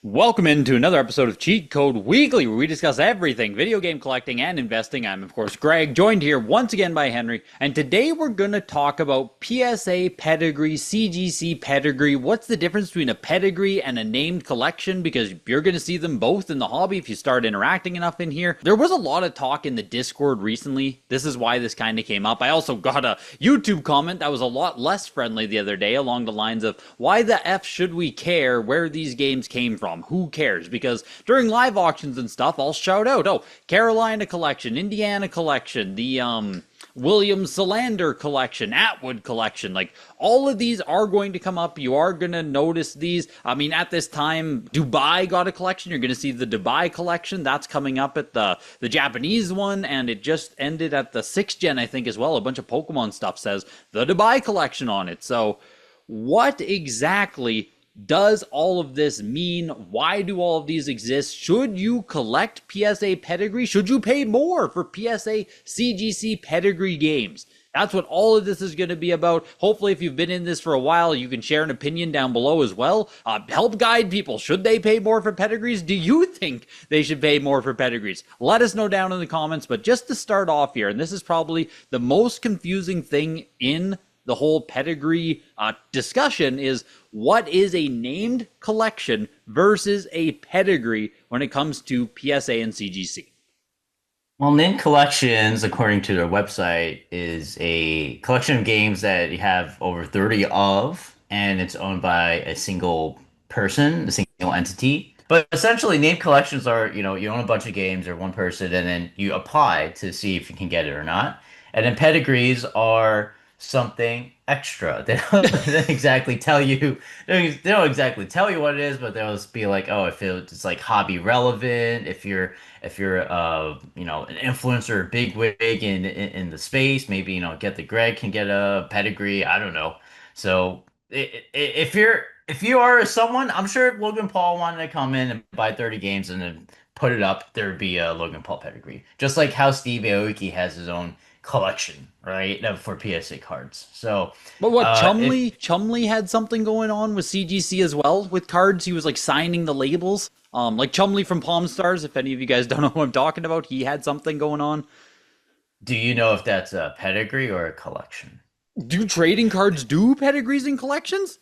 Welcome into another episode of Cheat Code Weekly, where we discuss everything video game collecting and investing. I'm, of course, Greg, joined here once again by Henry, and today we're going to talk about PSA pedigree, CGC pedigree. What's the difference between a pedigree and a named collection? Because you're going to see them both in the hobby if you start interacting enough in here. There was a lot of talk in the Discord recently. This is why this kind of came up. I also got a YouTube comment that was a lot less friendly the other day along the lines of, why the F should we care where these games came from? Who cares? Because during live auctions and stuff, I'll shout out, oh, Carolina collection, Indiana collection, the William Solander collection, Atwood collection, like all of these are going to come up. You are going to notice these. I mean, at this time, Dubai got a collection. You're going to see the Dubai collection. That's coming up at the Japanese one, and it just ended at the 6th gen, I think, as well. A bunch of Pokemon stuff says the Dubai collection on it. So what exactly does all of this mean? Why do all of these exist? Should you collect PSA pedigree? Should you pay more for PSA CGC pedigree games? That's what all of this is going to be about. Hopefully, if you've been in this for a while, you can share an opinion down below as well. Help guide people. Should they pay more for pedigrees? Do you think they should pay more for pedigrees? Let us know down in the comments. But just to start off here, and this is probably the most confusing thing in the whole pedigree discussion, is what is a named collection versus a pedigree when it comes to PSA and CGC? Well, named collections, according to their website, is a collection of games that you have over 30 of, and it's owned by a single person, a single entity. But essentially, named collections are, you own a bunch of games or one person, and then you apply to see if you can get it or not. And then pedigrees are something extra. They don't exactly tell you, they don't exactly tell you what it is, but they'll just be like, oh, if it's like hobby relevant, if you're an influencer, a big wig in the space, maybe get the Greg can get a pedigree. I don't know. So if you are someone, I'm sure Logan Paul wanted to come in and buy 30 games and then put it up, there'd be a Logan Paul pedigree. Just like how Steve Aoki has his own collection, right? For PSA cards. So But what, it Chumley had something going on with CGC as well with cards. He was like signing the labels. Like Chumley from Palm Stars, if any of you guys don't know who I'm talking about, he had something going on. Do you know if that's a pedigree or a collection? Do trading cards do pedigrees in collections?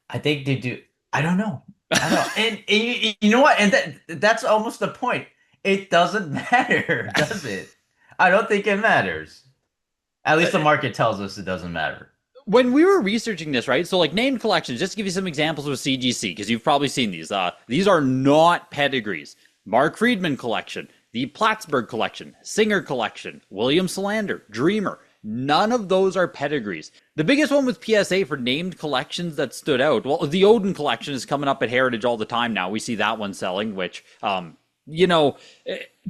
I think they do. I don't know. I don't know. And you know what? And that's almost the point. It doesn't matter, does it? I don't think it matters. At least the market tells us it doesn't matter. When we were researching this, right? So like named collections, just to give you some examples with CGC, because you've probably seen these. These are not pedigrees. Mark Friedman collection, the Plattsburgh collection, Singer collection, William Solander, Dreamer. None of those are pedigrees. The biggest one with PSA for named collections that stood out, well, the Odin collection is coming up at Heritage all the time now. We see that one selling, which, you know,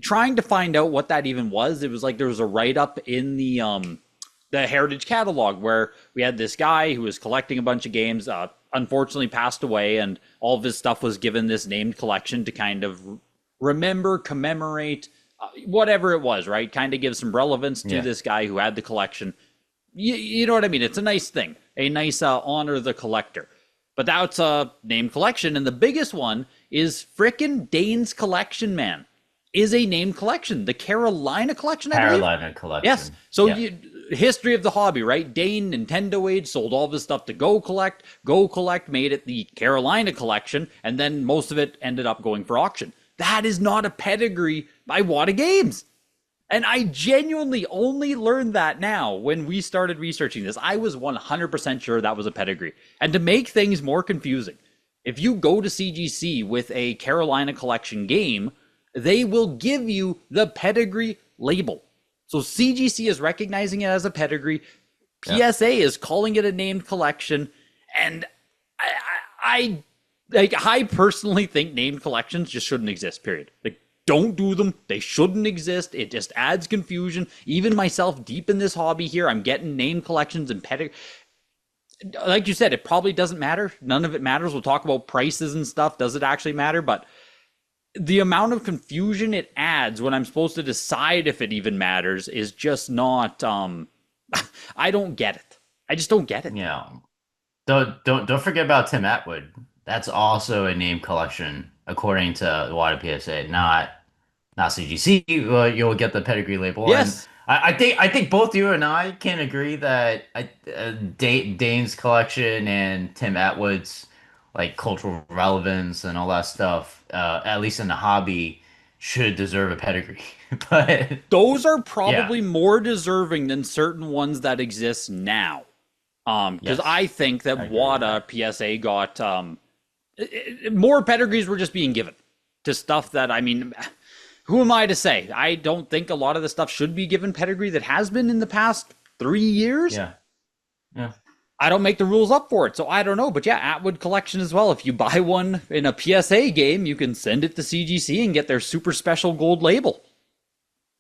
trying to find out what that even was, it was like there was a write-up in the Heritage catalog where we had this guy who was collecting a bunch of games, unfortunately passed away, and all of his stuff was given this named collection to kind of remember, commemorate, whatever it was, right? Kind of give some relevance to Yeah. this guy who had the collection. You know what I mean? It's a nice thing, a nice honor the collector. But that's a named collection, and the biggest one is frickin' Dane's collection, man. Is a named collection. The Carolina collection, I believe. Carolina Yes. collection. So Yeah. history of the hobby, right? Dane, Nintendo age, sold all this stuff to Go Collect. Go Collect made it the Carolina collection, and then most of it ended up going for auction. That is not a pedigree by WATA Games. And I genuinely only learned that now when we started researching this. I was 100% sure that was a pedigree. And to make things more confusing, if you go to CGC with a Carolina collection game, they will give you the pedigree label. So CGC is recognizing it as a pedigree. Yeah. PSA is calling it a named collection. And I like, I personally think named collections just shouldn't exist, period. Like, don't do them. They shouldn't exist. It just adds confusion. Even myself, deep in this hobby here, I'm getting named collections and pedigree. Like you said, it probably doesn't matter. None of it matters. We'll talk about prices and stuff. Does it actually matter? But the amount of confusion it adds when I'm supposed to decide if it even matters is just not I don't get it. I just don't get it. Yeah. Don't forget about Tim Atwood. That's also a name collection according to the WATA PSA, not CGC. You'll get the pedigree label, and Yes. I think both you and I can agree that Dane's collection and Tim Atwood's like cultural relevance and all that stuff, at least in the hobby, should deserve a pedigree. But Those are yeah, probably more deserving than certain ones that exist now. Because yes, I think that I agree with WATA that. PSA got more pedigrees were just being given to stuff that, I mean, who am I to say? I don't think a lot of the stuff should be given pedigree that has been in the past 3 years. Yeah, yeah. I don't make the rules up for it, so I don't know. But yeah, Atwood collection as well. If you buy one in a PSA game, you can send it to CGC and get their super special gold label.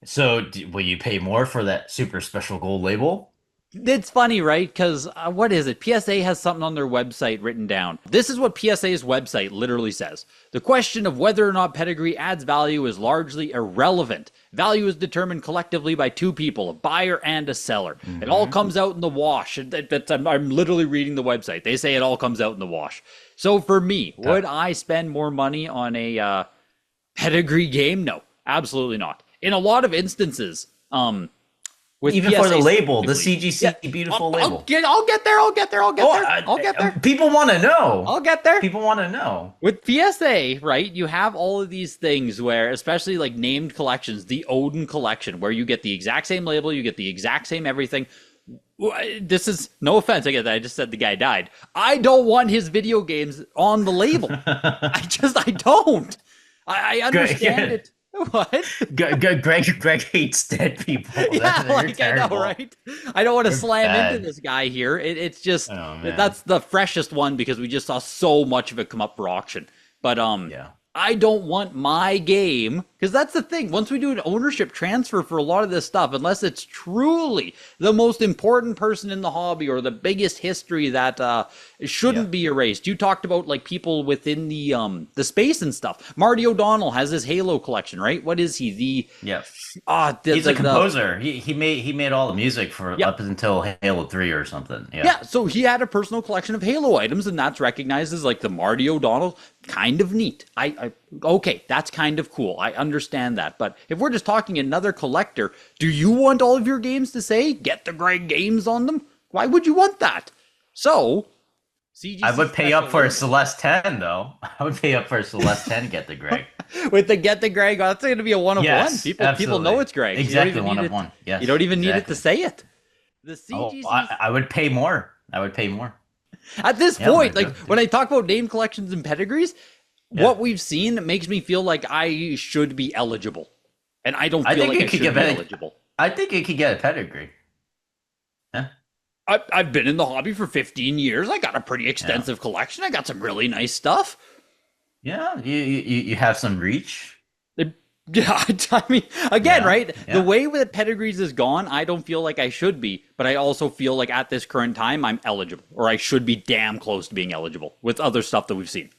So, will you pay more for that super special gold label? It's funny, right? Because what is it? PSA has something on their website written down. This is what PSA's website literally says. The question of whether or not pedigree adds value is largely irrelevant. Value is determined collectively by two people, a buyer and a seller. It all Hmm. comes out in the wash. I'm literally reading the website. They say it all comes out in the wash. So for me, would I spend more money on a pedigree game? No, absolutely not. In a lot of instances, with Even for the PSA label, the specifically. CGC Yeah, beautiful label. I'll get there. I'll get there. I'll get Oh, there. I'll get there. people want to know. I'll get there. People want to know. With PSA, right? You have all of these things where, especially like named collections, the Odin collection, where you get the exact same label, you get the exact same everything. This is no offense. I get that. I just said the guy died. I don't want his video games on the label. I don't. I understand Greg, it. What? Greg hates dead people. Yeah, You're like I know, terrible. right? I don't want to You're slam into bad. this guy here. It's just Oh man. that's the freshest one because we just saw so much of it come up for auction. But Yeah. I don't want my game because that's the thing. Once we do an ownership transfer for a lot of this stuff, unless it's truly the most important person in the hobby or the biggest history that Yeah. shouldn't be erased. You talked about like people within the space and stuff. Marty O'Donnell has his Halo collection, right? What is he? The Yeah. the He's a the composer. He made all the music for yeah. up until Halo 3 or something. Yeah. Yeah, so he had a personal collection of Halo items, and that's recognized as like the Marty O'Donnell. Kind of neat. Okay, that's kind of cool. I understand that. But if we're just talking another collector, do you want all of your games to say get the Greg games on them? Why would you want that? So, I CGC would pay up special for a label. Celeste 10 though. I would pay up for a Celeste 10 to get the Greg. With the get the Greg, that's going to be a one of one. Yes, People know absolutely. it's Greg. You don't Exactly, even one need of it. one. You Yes, don't even need it to exactly. say it. The Oh, CGC I would pay more. I would pay more. at this Yeah, point, man, like when I talk about name collections and pedigrees, yeah. what we've seen makes me feel like I should be eligible, and I don't I feel think like I it could should get be better. eligible. I think it could get a pedigree. Yeah, I've been in the hobby for 15 years. I got a pretty yeah, extensive collection. I got some really nice stuff. yeah. You have some reach. Yeah, I mean, again, Yeah, right? The yeah, way that pedigrees is gone, I don't feel like I should be, but I also feel like at this current time, I'm eligible, or I should be damn close to being eligible with other stuff that we've seen.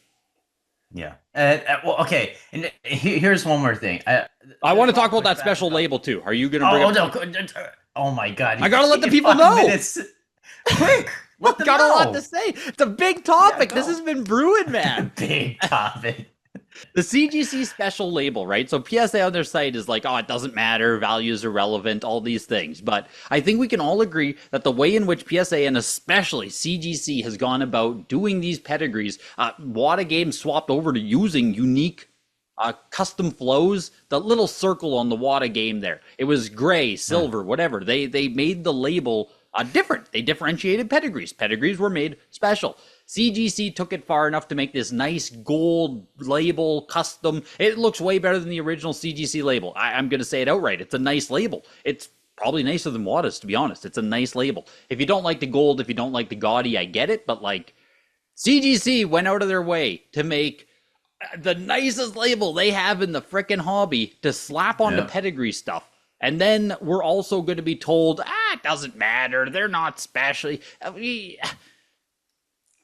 yeah. Well, okay. And here's one more thing. I There's want a to lot talk of about that pushback special about. label too. Are you going to bring Oh, up? no! Oh my God! I You got gotta let the you people got know. 5 minutes. Quick, let them Got a lot to know. say. It's a big Yeah, topic. This go. has been brewing, man. Big topic. The CGC special label, right? So PSA on their site is like, oh, it doesn't matter, values are relevant, all these things. But I think we can all agree that the way in which PSA and especially CGC has gone about doing these pedigrees, WATA games swapped over to using unique custom flows. The little circle on the WATA game there, it was gray, Yeah, silver, whatever. They made the label different. They differentiated pedigrees. Pedigrees were made special. CGC took it far enough to make this nice gold label custom. It looks way better than the original CGC label. I'm going to say it outright. It's a nice label. It's probably nicer than WATA's, to be honest. It's a nice label. If you don't like the gold, if you don't like the gaudy, I get it. But like CGC went out of their way to make the nicest label they have in the frickin' hobby to slap onto yeah. pedigree stuff. And then we're also going to be told, it doesn't matter. They're not special.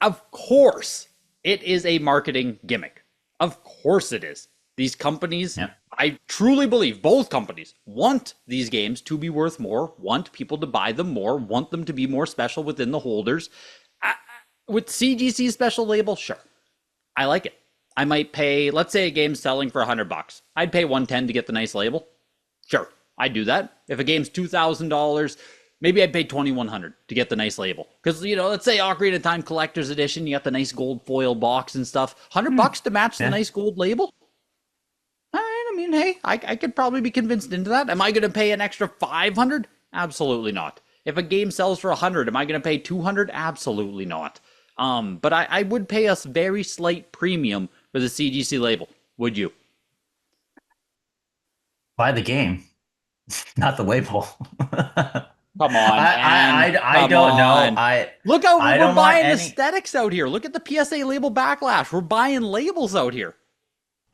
Of course, it is a marketing gimmick. Of course it is. These companies, Yeah. I truly believe both companies want these games to be worth more, want people to buy them more, want them to be more special within the holders. With CGC special label, sure. I like it. I might pay, let's say a game's selling for $100. I'd pay 110 to get the nice label. Sure, I'd do that. If a game's $2,000, maybe I'd pay 2,100 to get the nice label. Because, let's say Ocarina of Time Collector's Edition, you got the nice gold foil box and stuff. $100 to match the Yeah. nice gold label? All right, I mean, hey, I could probably be convinced into that. Am I going to pay an extra 500? Absolutely not. If a game sells for 100, am I going to pay 200? Absolutely not. But I would pay a very slight premium for the CGC label. Would you? Buy the game, not the label. Come on, man. I Come don't know. on. Look out, I we're don't want buying any aesthetics out here. Look at the PSA label backlash. We're buying labels out here.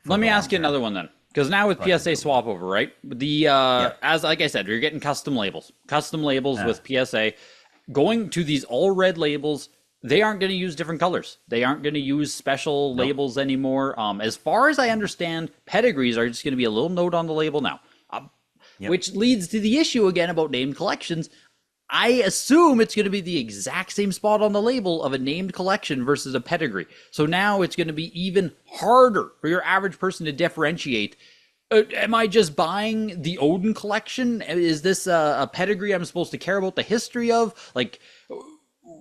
for Let the me long ask you term. another one then. Because now with But PSA swap over, right? yeah, As like I said, you're getting custom labels. Custom labels yeah, with PSA. Going to these all red labels, they aren't going to use different colors. They aren't going to use special nope, labels anymore. As far as I understand, pedigrees are just going to be a little note on the label now. yep. Which leads to the issue again about named collections. I assume it's going to be the exact same spot on the label of a named collection versus a pedigree. So now it's going to be even harder for your average person to differentiate. Am I just buying the Odin collection? Is this a pedigree I'm supposed to care about the history of? Like,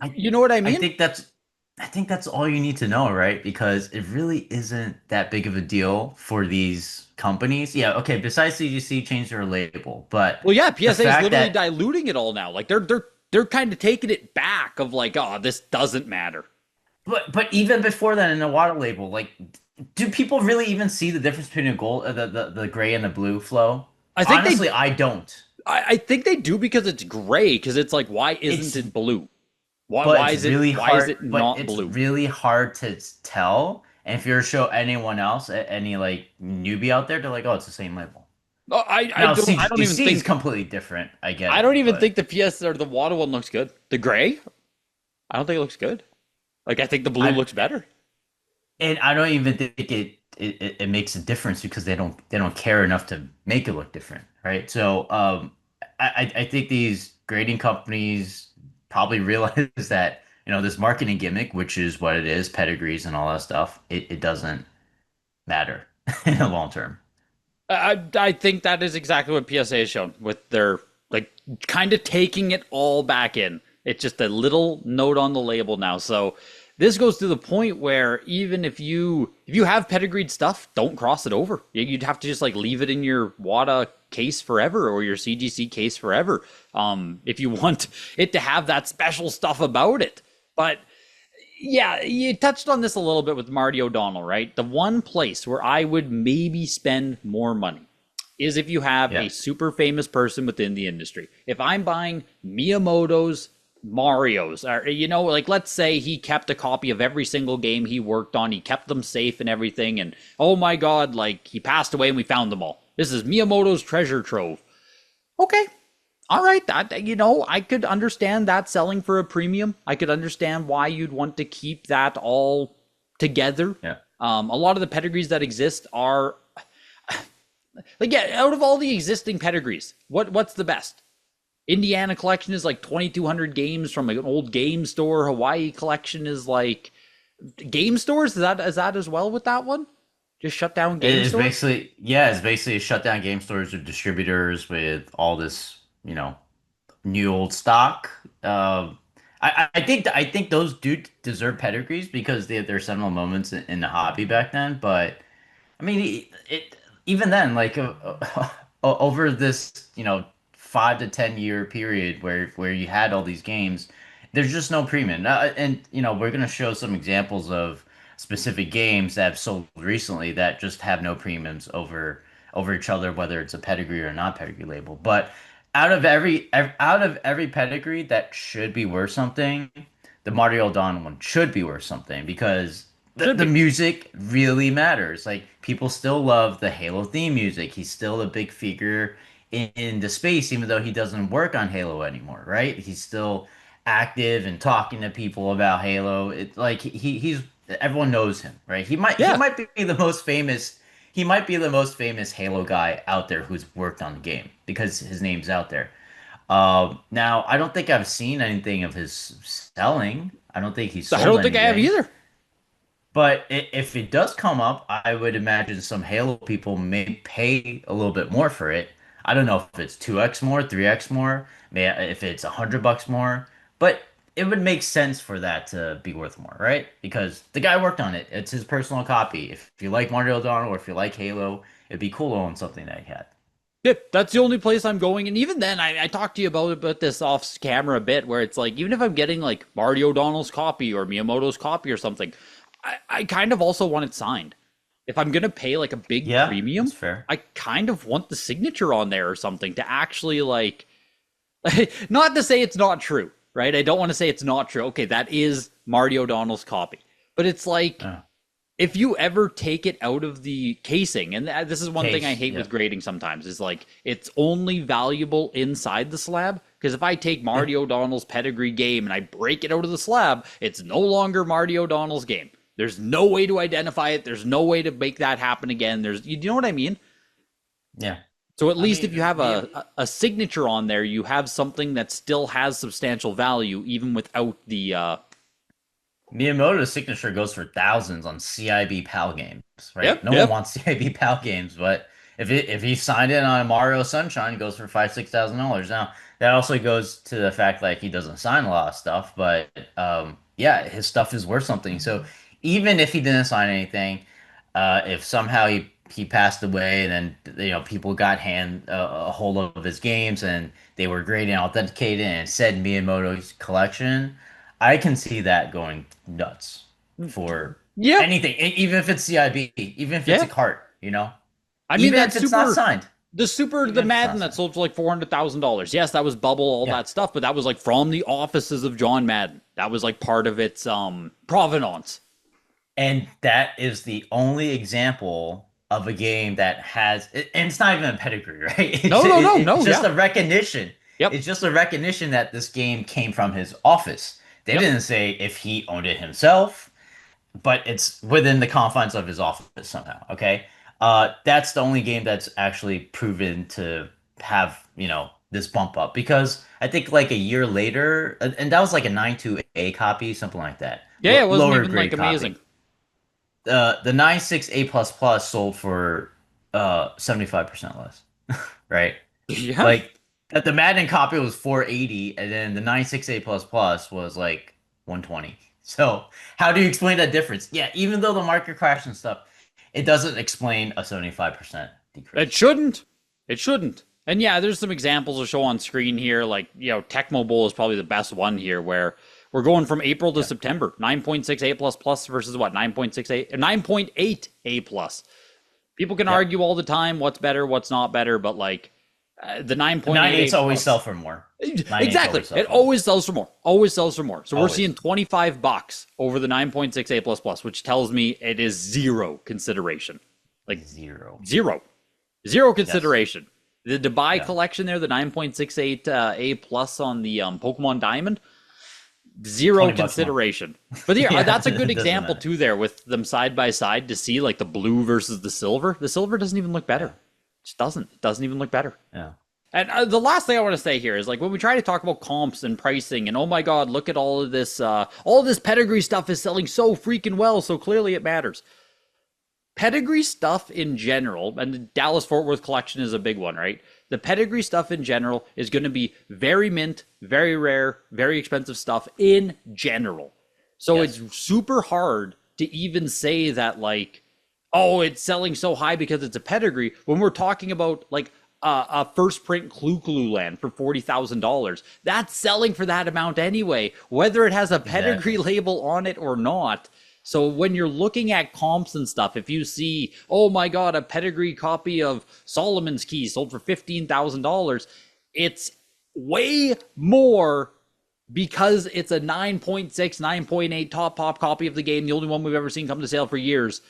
I you know what I I mean? think that's all you need to know, right? Because it really isn't that big of a deal for these companies. Yeah, okay, besides CGC changed their label, but Well, yeah, the PSA is fact literally that diluting it all now. Like they're kind of taking it back of like, oh, this doesn't matter. but even before that in the water label, like do people really even see the difference between the gold the gray and the blue flow? I think they Honestly, I don't. I think they do because it's gray. Because it's like, why isn't It's it blue? Why but why it's is it really why is hard it but not it's blue? really hard to tell. And if you're to show anyone else, any like newbie out there, they're like, oh, it's the same label. I Now, don't even CGC is think completely different. I get it, the but PS or the water one looks good. The gray, I don't think it looks good. Like I think the blue I looks better. and I don't even think it makes a difference because they don't care enough to make it look different, right? So I think these grading companies probably realize that this marketing gimmick, which is what it is, pedigrees and all that stuff, it doesn't matter in the long term. I think that is exactly what PSA has shown with their like kind of taking it all back in. It's just a little note on the label now. So this goes to the point where even if you have pedigreed stuff, don't cross it over. You'd have to just like leave it in your WATA case forever or your CGC case forever. If you want it to have that special stuff about it. But yeah, you touched on this a little bit with Marty O'Donnell, right? The one place where I would maybe spend more money is if you have a Yeah. super famous person within the industry. If I'm buying Miyamoto's Mario's, or like let's say he kept a copy of every single game he worked on, he kept them safe and everything, and oh my god, like he passed away and we found them all. This is Miyamoto's treasure trove. Okay, all right, that I could understand that selling for a premium. I could understand why you'd want to keep that all together. Yeah. A lot of the pedigrees that exist are like, yeah, out of all the existing pedigrees, what's the best? Indiana collection is like 2,200 games from an old game store. Hawaii collection is like game stores. Is that as well with that one? Just shut down It game is stores. basically, yeah, it's basically a shutdown game stores or distributors with all this, new old stock. I think those do deserve pedigrees because they had their seminal moments in the hobby back then. But I mean, even then, like over this, 5 to 10 year period where you had all these games, there's just no premium. And we're gonna show some examples of specific games that have sold recently that just have no premiums over each other, whether it's a pedigree or not pedigree label. But out of every pedigree that should be worth something, the Mario Dawn one should be worth something because the, Should the be. music really matters. Like people still love the Halo theme music. He's still a big figure in the space, even though he doesn't work on Halo anymore, right? He's still active and talking to people about Halo. It like he's everyone knows him, right? He Yeah. might be the most famous. He might be the most famous Halo guy out there who's worked on the game because his name's out there. Now I don't think I've seen anything of his selling. I don't think he I sold don't think I have anything. either. But if it does come up, I would imagine some Halo people may pay a little bit more for it. I don't know if it's 2x more, 3x more, may if it's $100 more, but it would make sense for that to be worth more, right? Because the guy worked on it. It's his personal copy. If you like Mario O'Donnell or if you like Halo, it'd be cool to own something that he had. Yep, that's the only place I'm going. And even then, I talked to you about this off camera a bit, where it's like, even if I'm getting like Mario O'Donnell's copy or Miyamoto's copy or something, I kind of also want it signed. If I'm going to pay like a big Yeah, premium, that's fair. I kind of want the signature on there or something to actually like, not to say it's not true, right? I don't want to say it's not true. Okay, that is Mario O'Donnell's copy. But it's like, Yeah. if you ever take it out of the casing, and this is one thing I Case, hate with yep. grading sometimes, is like it's only valuable inside the slab. Because if I take Yeah. Marty O'Donnell's pedigree game and I break it out of the slab, it's no longer Marty O'Donnell's game. There's no way to identify it. There's no way to make that happen again. You know what I mean? Yeah. So at I least if you mean, have a signature on there, you have something that still has substantial value, even without the Miyamoto's signature goes for thousands on CIB PAL games, right? Yep, No one yep. wants CIB PAL games, but if he signed it on Mario Sunshine, it goes for $5,000, $6,000. Now that also goes to the fact like he doesn't sign a lot of stuff, but yeah, his stuff is worth something. So even if he didn't sign anything, if somehow he passed away, and then people got a hold of his games and they were graded and authenticated and it said Miyamoto's collection. I can see that going nuts for Yeah, anything, even if it's CIB, even if it's a yeah. cart, I mean even that if it's not super signed, the even if it's Madden not that signed. sold for like $400,000. Yes, that was bubble, all Yeah. that stuff, but that was like from the offices of John Madden. That was like part of its provenance. And that is the only example of a game that has, and it's not even a pedigree, right? No, no, no, It's no. just Yeah, a recognition. yep, It's just a recognition that this game came from his office. They yep. didn't say if he owned it himself, but it's within the confines of his office somehow. Okay, that's the only game that's actually proven to have this bump up because I think like a year later, and that was like a 9.2A copy, something like that, Yeah, it wasn't lower even like grade amazing. copy. The 9.6A plus plus sold for 75% less, right? Yeah, Like that the Madden copy was 480 and then the 9.6A plus plus was like 120. So how do you explain that difference? Yeah, even though the market crashed and stuff, it doesn't explain a 75% it decrease. shouldn't. It shouldn't. And yeah, there's some examples to show on screen here. Like, Tecmo Bowl is probably the best one here, where we're going from April to Yeah. September. 9.68 plus plus versus what? 9.68, 9.8 A plus. People can Yep. argue all the time what's better, what's not better, but like the The 9.88 9.8s always sell plus. for more. 9.8s Exactly. always sell It for more. always sells for more. Always sells for more. So we're Always. seeing $25 over the 9.68 plus plus, which tells me it is zero consideration. Like Zero. zero. Zero Yes. consideration. The Dubai Yeah. collection there, the 9.68 A plus on the Pokemon Diamond, zero 20 bucks more. consideration. But yeah, Yeah, that's a good it doesn't example matter. too there with them side by side to see like the blue versus the silver. The silver doesn't even look better. Yeah. It just doesn't. It doesn't even look better. Yeah. And the last thing I want to say here is like when we try to talk about comps and pricing and oh my god, look at all of this pedigree stuff is selling so freaking well, so clearly it matters. Pedigree stuff in general, and the Dallas Fort Worth collection is a big one, right? The pedigree stuff in general is going to be very mint, very rare, very expensive stuff in general. So Yes. it's super hard to even say that, like, oh, it's selling so high because it's a pedigree when we're talking about like a first print Clue land for $40,000. That's selling for that amount anyway, whether it has a pedigree Exactly. label on it or not. So when you're looking at comps and stuff, if you see, oh my god, a pedigree copy of Solomon's Key sold for $15,000, it's way more because it's a 9.6, 9.8 top pop copy of the game, the only one we've ever seen come to sale for years,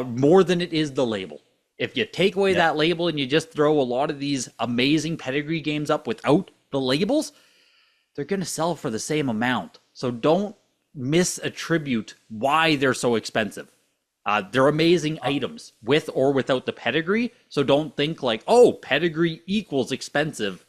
more than it is the label. If you take away Yep. that label and you just throw a lot of these amazing pedigree games up without the labels, they're going to sell for the same amount. So don't misattribute why they're so expensive. They're amazing Uh, items with or without the pedigree. So don't think like, oh, pedigree equals expensive.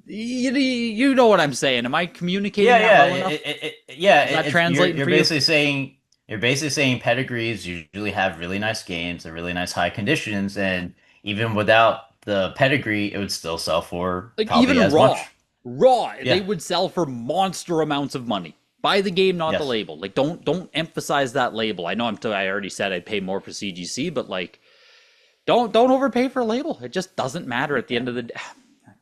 You know what I'm saying. Am I communicating Yeah, that yeah, well enough? yeah. Is that You're translating you're for you? basically saying You're basically saying pedigrees usually have really nice games and really nice high conditions, and even without the pedigree, it would still sell for Like probably even as raw, much. they Yeah. would sell for monster amounts of money. Buy the game, not the Yes. label. Like don't emphasize that label. I know I already said I'd pay more for CGC, but like don't overpay for a label. It just doesn't matter at the end of the day.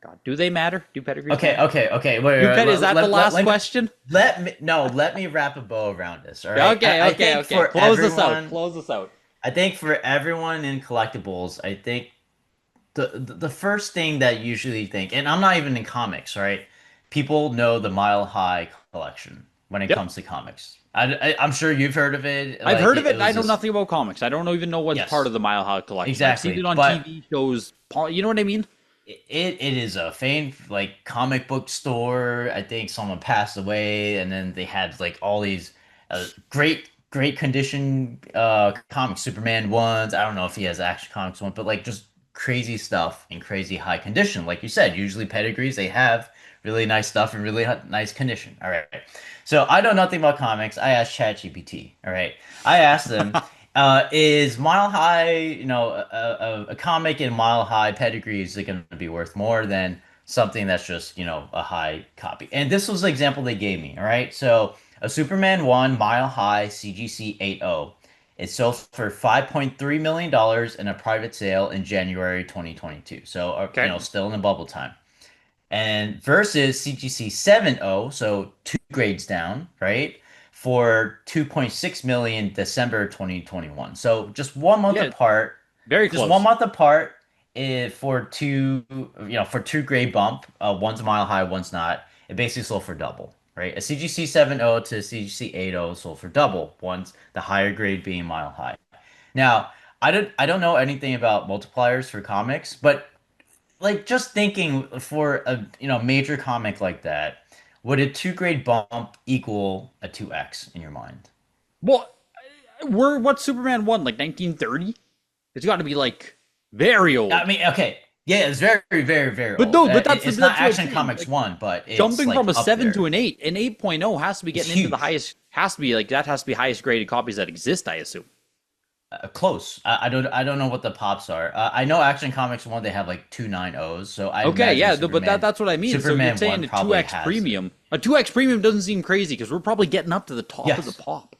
God, do they matter? Do pedigrees Okay, matter? okay, okay. Wait, Do wait, pet is that the last question? let me no, let me wrap a bow around this. All right. Okay, I okay, think okay. for Close us out. everyone, Close us out. I think for everyone in collectibles, I think the first thing that you usually think, and I'm not even in comics, right? People know the Mile High collection when it Yep. comes to comics. I'm sure you've heard of it. I've Like heard of it. it And I was know this. nothing about comics. I don't even know what's part Yes, of the Mile High collection. I've seen it exactly. on But TV shows. You know what I mean? it is a famed like comic book store. I think someone passed away, and then they had like all these great condition comics, Superman ones. I don't know if he has Action Comics one, but like just crazy stuff in crazy high condition. Like you said, usually pedigrees they have really nice stuff in really nice condition. All right. So I know nothing about comics. I asked ChatGPT. All right. I asked them, is Mile High, a comic in Mile High pedigree, is it going to be worth more than something that's just, a high copy? And this was the example they gave me. All right. So a Superman 1 Mile High CGC 80. It sold for $5.3 million in a private sale in January 2022. So, Okay. still in the bubble time. And versus CGC 70, so two grades down, right? For 2.6 million December 2021. So just 1 month Yeah, apart, very just one close. month apart for for two grade bump. One's Mile High, one's not. It basically sold for double, right? A CGC 70 to CGC 80 sold for double. One's the higher grade being Mile High. Now, I don't know anything about multipliers for comics, but like just thinking for a major comic like that, would a two grade bump equal a 2x in your mind? Well, what's Superman 1, like 1930? It's got to be like very I old. mean, okay, yeah, it's very, very, very But old. no, but that's It's not that's what I'm Action saying. Comics Like 1, but it's jumping like from a up 7 to there. an 8, an 8.0 has to be It's getting into the huge. highest, has to be like that has to be highest graded copies that exist, I assume. Close. I don't know what the pops are. I know Action Comics 1 they have like two 9.0s, so I Okay, imagine yeah, but that's what I mean. So you're Superman 1 saying a probably 2x has it. premium. A 2x premium doesn't seem crazy because we're probably getting up to the top of the Yes. pop.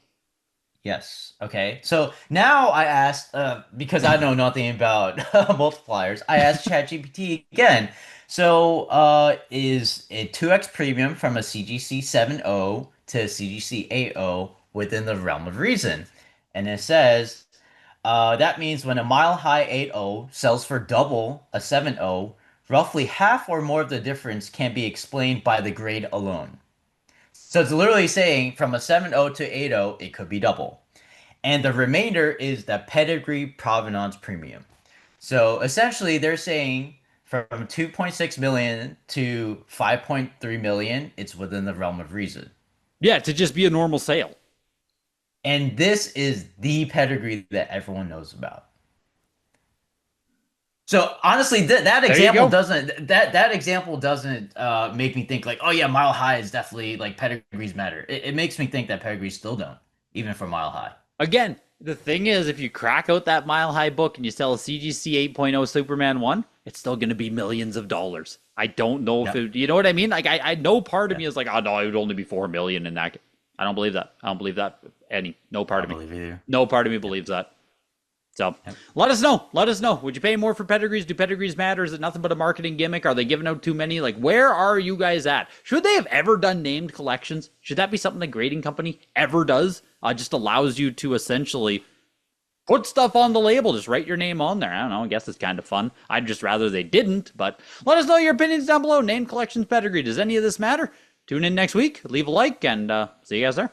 Yes. Okay. So now I asked, because I know nothing about multipliers, I asked ChatGPT again. So, is a 2x premium from a CGC 70 to CGC 80 within the realm of reason? And it says, that means when a Mile High 80 sells for double a 70, roughly half or more of the difference can be explained by the grade alone. So it's literally saying from a 70 to 80, it could be double. And the remainder is the pedigree provenance premium. So essentially, they're saying from 2.6 million to 5.3 million, it's within the realm of reason. Yeah, to just be a normal sale. And this is the pedigree that everyone knows about. So honestly, that There you example go. doesn't make me think like, oh yeah, Mile High is definitely like pedigrees matter. It makes me think that pedigrees still don't, even for Mile High. Again, the thing is, if you crack out that Mile High book and you sell a CGC 8.0 Superman 1, it's still going to be millions of dollars. I don't know if Yep. it, you know what I mean? Like, I know part of Yeah. me is like, oh no, it would only be 4 million in that. I don't believe that. I don't believe that. No I part of don't me. believe either. No part of me believes that. So Yep. let us know. Let us know. Would you pay more for pedigrees? Do pedigrees matter? Is it nothing but a marketing gimmick? Are they giving out too many? Like, where are you guys at? Should they have ever done named collections? Should that be something the grading company ever does? Just allows you to essentially put stuff on the label. Just write your name on there. I don't know. I guess it's kind of fun. I'd just rather they didn't. But let us know your opinions down below. Name collections, pedigree. Does any of this matter? Tune in next week. Leave a like and see you guys there.